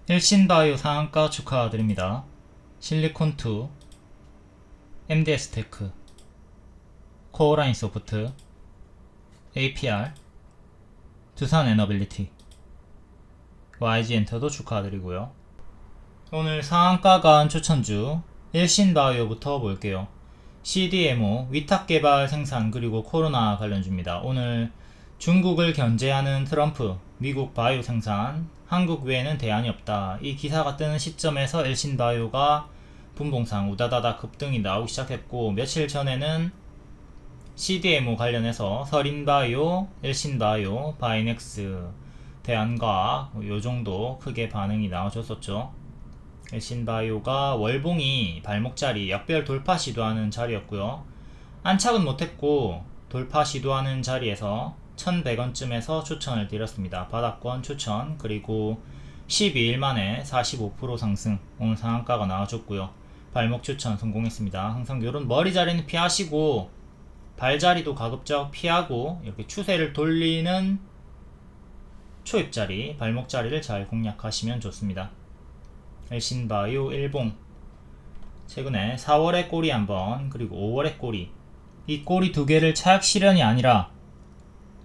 일신바이오 상한가 축하드립니다. 실리콘2, MDS테크, 코어라인소프트, APR, 두산에너빌리티, YG엔터도 축하드리고요. 오늘 상한가 간 추천주 일신바이오부터 볼게요. CDMO, 위탁개발 생산 그리고 코로나 관련주입니다. 오늘 중국을 견제하는 트럼프, 미국 바이오 생산, 한국 외에는 대안이 없다. 이 기사가 뜨는 시점에서 일신바이오가 분봉상 우다다다 급등이 나오기 시작했고, 며칠 전에는 CDMO 관련해서 서린바이오, 일신바이오, 바이넥스, 대안과학 요정도 크게 반응이 나와줬었죠. 일신바이오가 월봉이 발목자리 역별 돌파 시도하는 자리였고요. 안착은 못했고 돌파 시도하는 자리에서 1100원쯤에서 추천을 드렸습니다. 바닥권 추천, 그리고 12일 만에 45% 상승, 오늘 상한가가 나와줬고요. 발목 추천 성공했습니다. 항상 이런 머리 자리는 피하시고 발자리도 가급적 피하고 이렇게 추세를 돌리는 초입자리, 발목자리를 잘 공략하시면 좋습니다. 일신바이오 일봉 최근에 4월에 꼬리 한번, 그리고 5월에 꼬리, 이 꼬리 두 개를 차익 실현이 아니라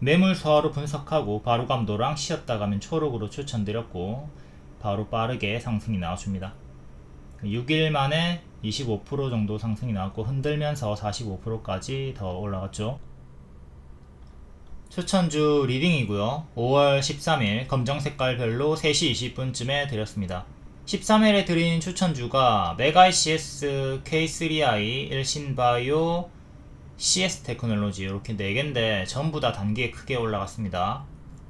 매물 소화로 분석하고 바로 감도랑 쉬었다 가면 초록으로 추천드렸고 바로 빠르게 상승이 나와줍니다. 6일 만에 25% 정도 상승이 나왔고 흔들면서 45%까지 더 올라갔죠. 추천주 리딩이고요. 5월 13일 검정색깔별로 3시 20분쯤에 드렸습니다. 13일에 드린 추천주가 메가ICS, K3i, 일신바이오, CS테크놀로지 이렇게 4개인데 전부 다 단기에 크게 올라갔습니다.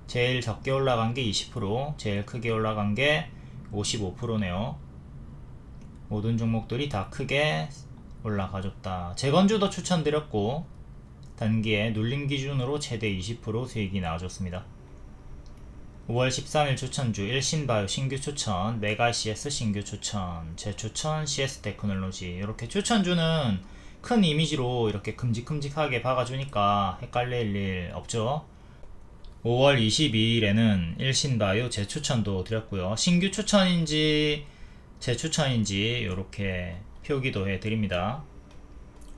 제일 적게 올라간 게 20%, 제일 크게 올라간 게 55%네요. 모든 종목들이 다 크게 올라가줬다. 재건주도 추천드렸고 단기에 눌림 기준으로 최대 20% 수익이 나와줬습니다. 5월 13일 추천주 일신바이오 신규 추천, 메가CS 신규 추천, 재추천 CS테크놀로지, 이렇게 추천주는 큰 이미지로 이렇게 큼직큼직하게 박아주니까 헷갈릴 일 없죠. 5월 22일에는 일신바이오 재추천도 드렸고요. 신규 추천인지 재추천인지 이렇게 표기도 해드립니다.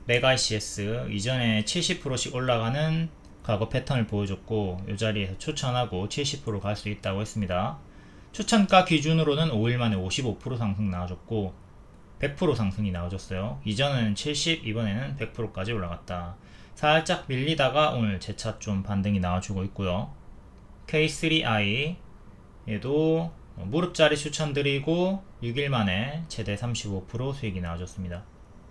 메가ICS 이전에 70%씩 올라가는 과거 패턴을 보여줬고 이 자리에서 추천하고 70% 갈 수 있다고 했습니다. 추천가 기준으로는 5일 만에 55% 상승 나와줬고 100% 상승이 나와줬어요. 이전은 70, 이번에는 100%까지 올라갔다. 살짝 밀리다가 오늘 재차 좀 반등이 나와주고 있고요. K3i 얘도 무릎자리 추천드리고 6일 만에 최대 35% 수익이 나와줬습니다.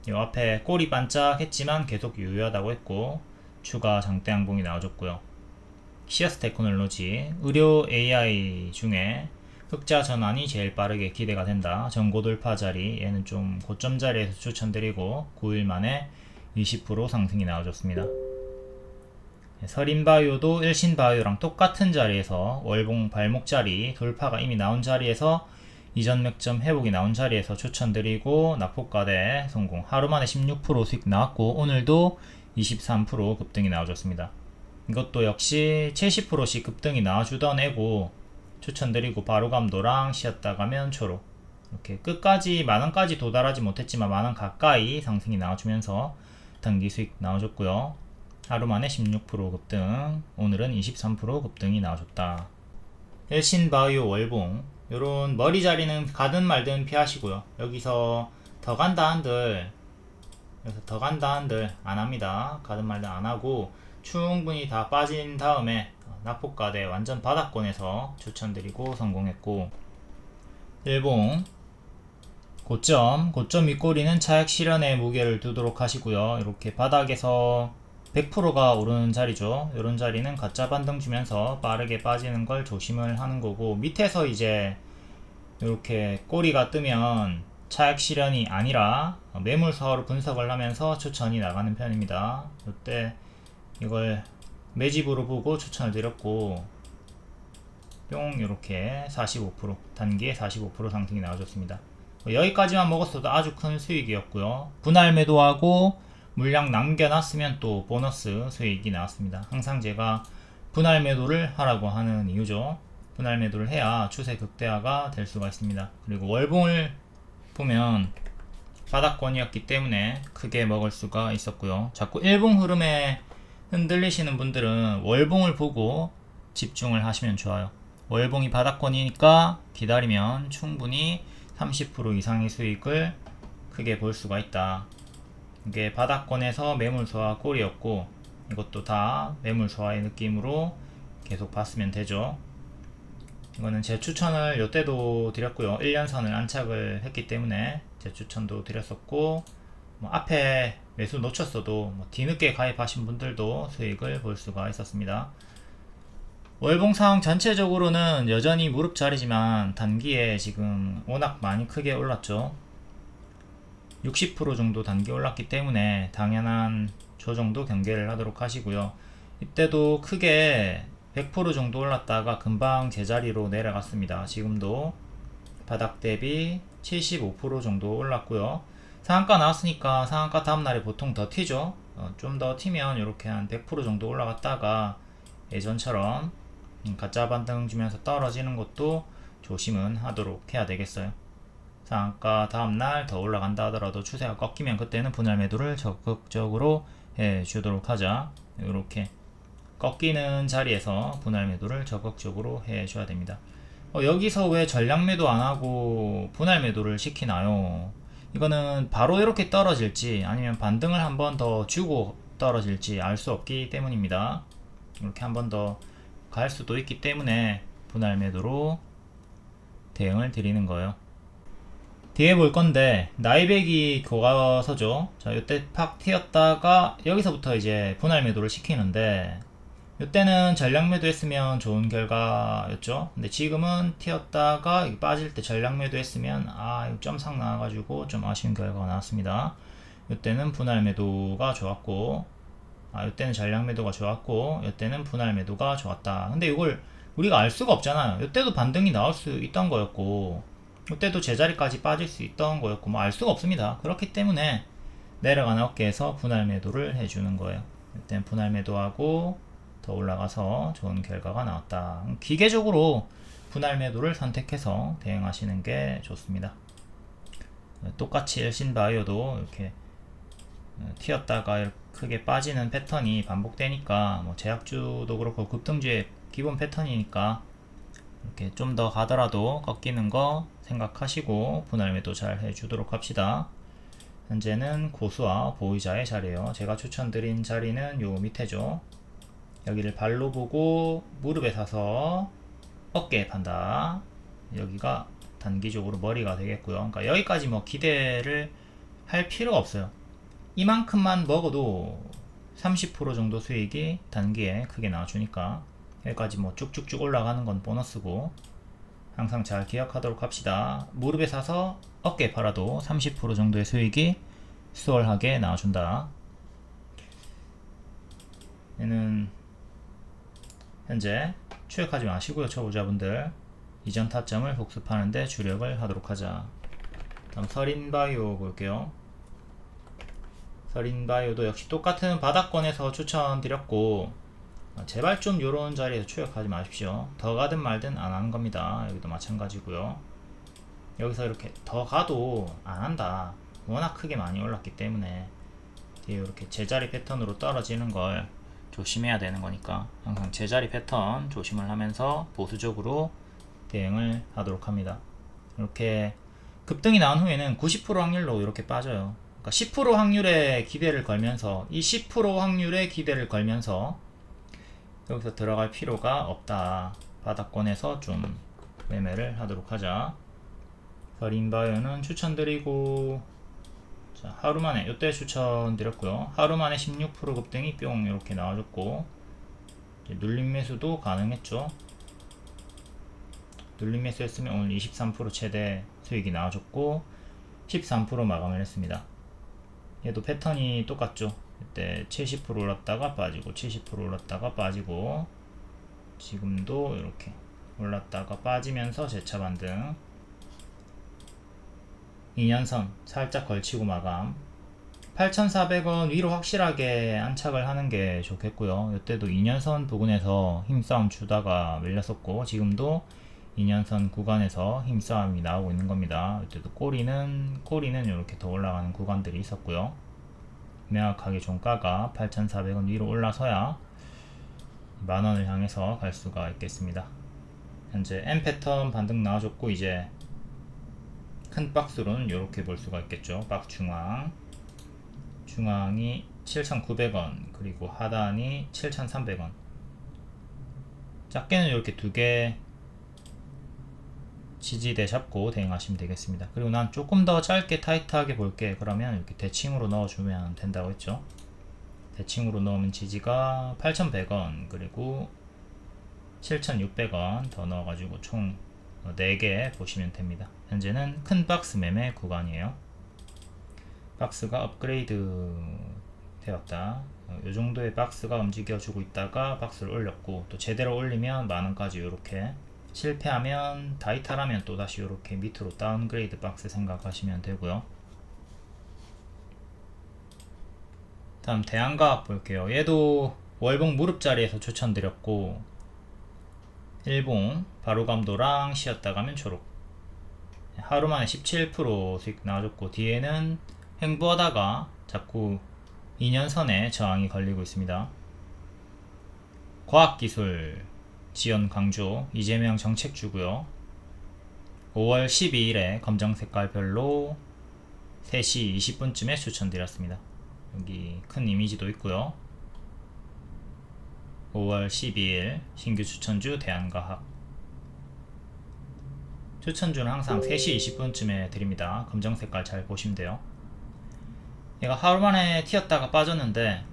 이 앞에 꼬리 반짝했지만 계속 유효하다고 했고 추가 장대 양봉이 나와줬고요. 시어스테크놀로지 의료 AI 중에 흑자 전환이 제일 빠르게 기대가 된다. 전고 돌파 자리, 얘는 좀 고점 자리에서 추천드리고 9일 만에 20% 상승이 나와줬습니다. 서린바이오도 일신바이오랑 똑같은 자리에서 월봉 발목 자리 돌파가 이미 나온 자리에서 이전 맥점 회복이 나온 자리에서 추천드리고 낙폭과대 성공, 하루 만에 16% 수익 나왔고 오늘도 23% 급등이 나와줬습니다. 이것도 역시 70%씩 급등이 나와주던 애고 추천드리고 바로 감도랑 쉬었다 가면 초록, 이렇게 끝까지 만원까지 도달하지 못했지만 만원 가까이 상승이 나와주면서 단기 수익 나와줬고요. 하루 만에 16% 급등, 오늘은 23% 급등이 나와줬다. 일신바이오 월봉 요런 머리 자리는 가든 말든 피하시고요. 여기서 더 간다 한들 안합니다. 가든 말든 안하고 충분히 다 빠진 다음에 낙폭과대 완전 바닥권에서 추천드리고 성공했고, 일봉 고점 윗꼬리는 차익 실현에 무게를 두도록 하시고요. 이렇게 바닥에서 100%가 오르는 자리죠. 이런 자리는 가짜 반등 주면서 빠르게 빠지는 걸 조심을 하는 거고, 밑에서 이제 이렇게 꼬리가 뜨면 차익 실현이 아니라 매물 사화로 분석을 하면서 추천이 나가는 편입니다. 이때 이걸 매집으로 보고 추천을 드렸고 뿅 이렇게 45% 단기에 45% 상승이 나와줬습니다. 여기까지만 먹었어도 아주 큰 수익이었고요. 분할 매도하고 물량 남겨놨으면 또 보너스 수익이 나왔습니다. 항상 제가 분할 매도를 하라고 하는 이유죠. 분할 매도를 해야 추세 극대화가 될 수가 있습니다. 그리고 월봉을 보면 바닥권이었기 때문에 크게 먹을 수가 있었고요. 자꾸 일봉 흐름에 흔들리시는 분들은 월봉을 보고 집중을 하시면 좋아요. 월봉이 바닥권이니까 기다리면 충분히 30% 이상의 수익을 크게 볼 수가 있다. 이게 바닥권에서 매물 소화 꼴이었고, 이것도 다 매물 소화의 느낌으로 계속 봤으면 되죠. 이거는 제 추천을 이때도 드렸고요. 1년선을 안착을 했기 때문에 제 추천도 드렸었고, 뭐 앞에 매수 놓쳤어도 뭐 뒤늦게 가입하신 분들도 수익을 볼 수가 있었습니다. 월봉 상황 전체적으로는 여전히 무릎 자리지만 단기에 지금 워낙 많이 크게 올랐죠. 60% 정도 단기 올랐기 때문에 당연한 조정도 경계를 하도록 하시고요. 이때도 크게 100% 정도 올랐다가 금방 제자리로 내려갔습니다. 지금도 바닥 대비 75% 정도 올랐고요. 상한가 나왔으니까 상한가 다음날에 보통 더 튀죠. 좀 더 튀면 이렇게 한 100% 정도 올라갔다가 예전처럼 가짜 반등 주면서 떨어지는 것도 조심은 하도록 해야 되겠어요. 상한가 다음날 더 올라간다 하더라도 추세가 꺾이면 그때는 분할 매도를 적극적으로 해 주도록 하자. 이렇게 꺾이는 자리에서 분할 매도를 적극적으로 해 줘야 됩니다. 여기서 왜 전량 매도 안 하고 분할 매도를 시키나요? 이거는 바로 이렇게 떨어질지 아니면 반등을 한 번 더 주고 떨어질지 알 수 없기 때문입니다. 이렇게 한 번 더 갈 수도 있기 때문에 분할 매도로 대응을 드리는 거예요. 뒤에 볼 건데 나이백이 교과서죠. 자, 이때 팍 튀었다가 여기서부터 이제 분할 매도를 시키는데 이때는 전량 매도 했으면 좋은 결과였죠. 근데 지금은 튀었다가 빠질 때 전량 매도 했으면 이거 점상 나와가지고 좀 아쉬운 결과가 나왔습니다. 이때는 분할 매도가 좋았고, 이때는 전량 매도가 좋았고, 이때는 분할 매도가 좋았다. 근데 이걸 우리가 알 수가 없잖아요. 이때도 반등이 나올 수 있던 거였고, 이때도 제자리까지 빠질 수 있던 거였고, 뭐 알 수가 없습니다. 그렇기 때문에 내려가는 어깨에서 분할 매도를 해주는 거예요. 이때는 분할 매도하고 더 올라가서 좋은 결과가 나왔다. 기계적으로 분할 매도를 선택해서 대응하시는 게 좋습니다. 똑같이 일신바이오도 이렇게 튀었다가 크게 빠지는 패턴이 반복되니까 뭐 제약주도 그렇고 급등주의 기본 패턴이니까 이렇게 좀 더 가더라도 꺾이는 거 생각하시고 분할 매도 잘 해주도록 합시다. 현재는 고수와 보유자의 자리예요. 제가 추천드린 자리는 요 밑에죠. 여기를 발로 보고 무릎에 사서 어깨에 판다. 여기가 단기적으로 머리가 되겠고요. 그러니까 여기까지 뭐 기대를 할 필요가 없어요. 이만큼만 먹어도 30% 정도 수익이 단기에 크게 나와주니까 여기까지 뭐 쭉쭉쭉 올라가는 건 보너스고, 항상 잘 기억하도록 합시다. 무릎에 사서 어깨에 팔아도 30% 정도의 수익이 수월하게 나와준다. 얘는 현재 추격하지 마시고요. 초보자분들 이전 타점을 복습하는데 주력을 하도록 하자. 다음 서린바이오 볼게요. 서린바이오도 역시 똑같은 바닥권에서 추천드렸고, 제발 좀 요런 자리에서 추격하지 마십시오. 더 가든 말든 안 하는 겁니다. 여기도 마찬가지고요. 여기서 이렇게 더 가도 안 한다. 워낙 크게 많이 올랐기 때문에 뒤에 이렇게 제자리 패턴으로 떨어지는 걸 조심해야 되는 거니까 항상 제자리 패턴 조심을 하면서 보수적으로 대응을 하도록 합니다. 이렇게 급등이 나온 후에는 90% 확률로 이렇게 빠져요. 그러니까 10% 확률의 기대를 걸면서 이 10% 확률의 기대를 걸면서 여기서 들어갈 필요가 없다. 바닥권에서 좀 매매를 하도록 하자. 서린바이오는 추천드리고, 자, 하루 만에 이때 추천드렸고요. 하루 만에 16% 급등이 뿅 이렇게 나와줬고, 눌림 매수도 가능했죠. 눌림 매수 했으면 오늘 23% 최대 수익이 나와줬고 13% 마감을 했습니다. 얘도 패턴이 똑같죠. 이때 70% 올랐다가 빠지고 70% 올랐다가 빠지고, 지금도 이렇게 올랐다가 빠지면서 재차 반등, 2년선 살짝 걸치고 마감. 8,400원 위로 확실하게 안착을 하는 게 좋겠고요. 이때도 2년선 부근에서 힘싸움 주다가 밀렸었고, 지금도 2년선 구간에서 힘싸움이 나오고 있는 겁니다. 이때도 꼬리는 이렇게 더 올라가는 구간들이 있었고요. 명확하게 종가가 8,400원 위로 올라서야 만원을 향해서 갈 수가 있겠습니다. 현재 M 패턴 반등 나와줬고, 이제 큰 박스로는 이렇게 볼 수가 있겠죠. 박스 중앙이 7,900원, 그리고 하단이 7,300원. 작게는 이렇게 두 개 지지대 잡고 대응하시면 되겠습니다. 그리고 난 조금 더 짧게 타이트하게 볼게. 그러면 이렇게 대칭으로 넣어주면 된다고 했죠. 대칭으로 넣으면 지지가 8,100원, 그리고 7,600원 더 넣어가지고 총 4개 보시면 됩니다. 현재는 큰 박스 매매 구간이에요. 박스가 업그레이드 되었다. 이 정도의 박스가 움직여주고 있다가 박스를 올렸고, 또 제대로 올리면 만원까지 이렇게, 실패하면 다이탈하면 또다시 이렇게 밑으로 다운그레이드 박스 생각하시면 되고요. 다음 대한과학 볼게요. 얘도 월봉 무릎자리에서 추천드렸고, 일봉 바로감도랑 쉬었다 가면 초록, 하루만에 17% 수익 나와줬고, 뒤에는 횡보하다가 자꾸 2년선에 저항이 걸리고 있습니다. 과학기술 지연 강조, 이재명 정책주고요. 5월 12일에 검정색깔별로 3시 20분쯤에 추천드렸습니다. 여기 큰 이미지도 있고요. 5월 12일 신규 추천주 대한과학. 추천주는 항상 3시 20분쯤에 드립니다. 검정색깔 잘 보시면 돼요. 얘가 하루만에 튀었다가 빠졌는데,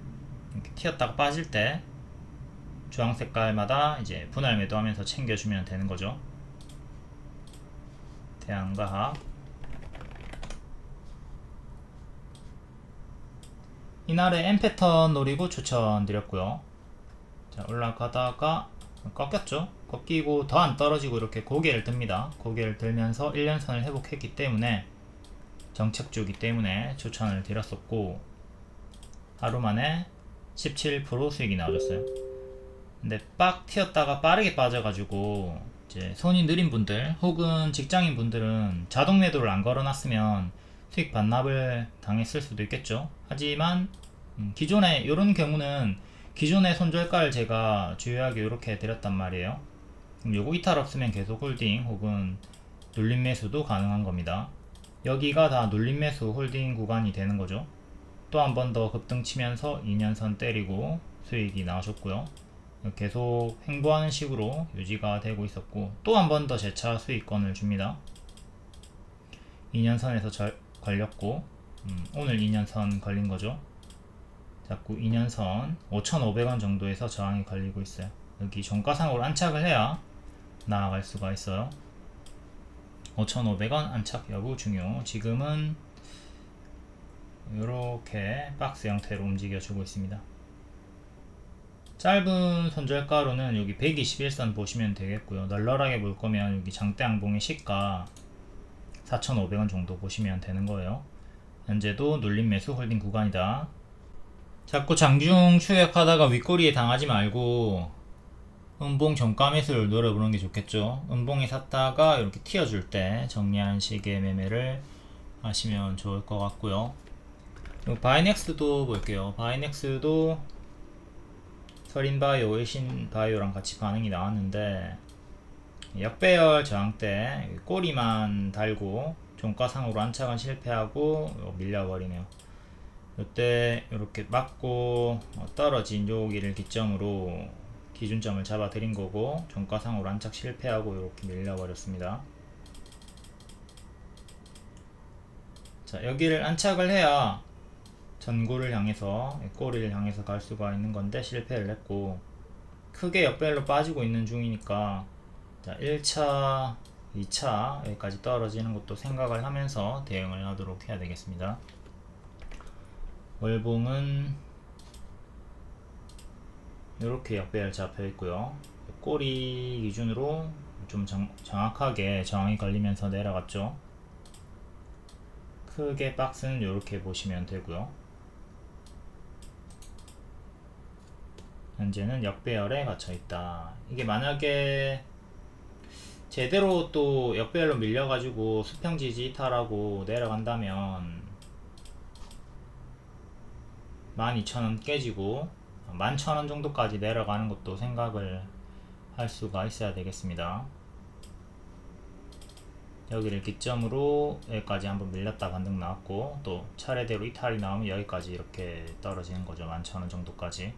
이렇게 튀었다가 빠질 때 주황 색깔마다 이제 분할 매도하면서 챙겨주면 되는 거죠. 대한과학. 이날에 M 패턴 노리고 추천드렸고요. 자, 올라가다가 꺾였죠. 꺾이고 더 안 떨어지고 이렇게 고개를 듭니다. 고개를 들면서 1년선을 회복했기 때문에, 정책주기 때문에 추천을 드렸었고, 하루 만에 17% 수익이 나와줬어요. 근데 빡 튀었다가 빠르게 빠져가지고, 이제 손이 느린 분들 혹은 직장인 분들은 자동 매도를 안 걸어놨으면 수익 반납을 당했을 수도 있겠죠. 하지만 기존에 이런 경우는 기존의 손절가를 제가 주요하게 이렇게 드렸단 말이에요. 그럼 요거 이탈 없으면 계속 홀딩 혹은 눌림 매수도 가능한 겁니다. 여기가 다 눌림 매수 홀딩 구간이 되는 거죠. 또 한 번 더 급등 치면서 2년선 때리고 수익이 나오셨고요. 계속 횡보하는 식으로 유지가 되고 있었고, 또 한 번 더 재차 수익권을 줍니다. 2년선에서 걸렸고, 오늘 2년선 걸린 거죠. 자꾸 2년선 5,500원 정도에서 저항이 걸리고 있어요. 여기 종가상으로 안착을 해야 나아갈 수가 있어요. 5,500원 안착 여부 중요. 지금은 이렇게 박스 형태로 움직여주고 있습니다. 짧은 손절가로는 여기 121선 보시면 되겠고요. 널널하게 볼 거면 여기 장대 양봉의 시가 4,500원 정도 보시면 되는 거예요. 현재도 눌림 매수 홀딩 구간이다. 자꾸 장중 추격하다가 윗꼬리에 당하지 말고 음봉 종가 매수를 노려보는 게 좋겠죠. 음봉이 샀다가 이렇게 튀어줄 때 정리하는 식의 매매를 하시면 좋을 것 같고요. 그리고 바이넥스도 볼게요. 바이넥스도 서린바이오, 일신바이오랑 같이 반응이 나왔는데, 역배열 저항대 꼬리만 달고 종가상으로 안착은 실패하고 밀려버리네요. 이때 이렇게 맞고 떨어진 여기를 기점으로 기준점을 잡아 드린 거고, 종가상으로 안착 실패하고 이렇게 밀려버렸습니다. 자, 여기를 안착을 해야 전고를 향해서, 꼬리를 향해서 갈 수가 있는 건데 실패를 했고, 크게 역배열로 빠지고 있는 중이니까, 자, 1차 2차 여기까지 떨어지는 것도 생각을 하면서 대응을 하도록 해야 되겠습니다. 월봉은 이렇게 역배열 잡혀 있고요. 꼬리 기준으로 좀 정확하게 저항이 걸리면서 내려갔죠. 크게 박스는 이렇게 보시면 되고요. 현재는 역배열에 갇혀 있다. 이게 만약에 제대로 또 역배열로 밀려가지고 수평지지 이탈하고 내려간다면 12,000원 깨지고 11,000원 정도까지 내려가는 것도 생각을 할 수가 있어야 되겠습니다. 여기를 기점으로 여기까지 한번 밀렸다 반등 나왔고, 또 차례대로 이탈이 나오면 여기까지 이렇게 떨어지는 거죠. 11,000원 정도까지.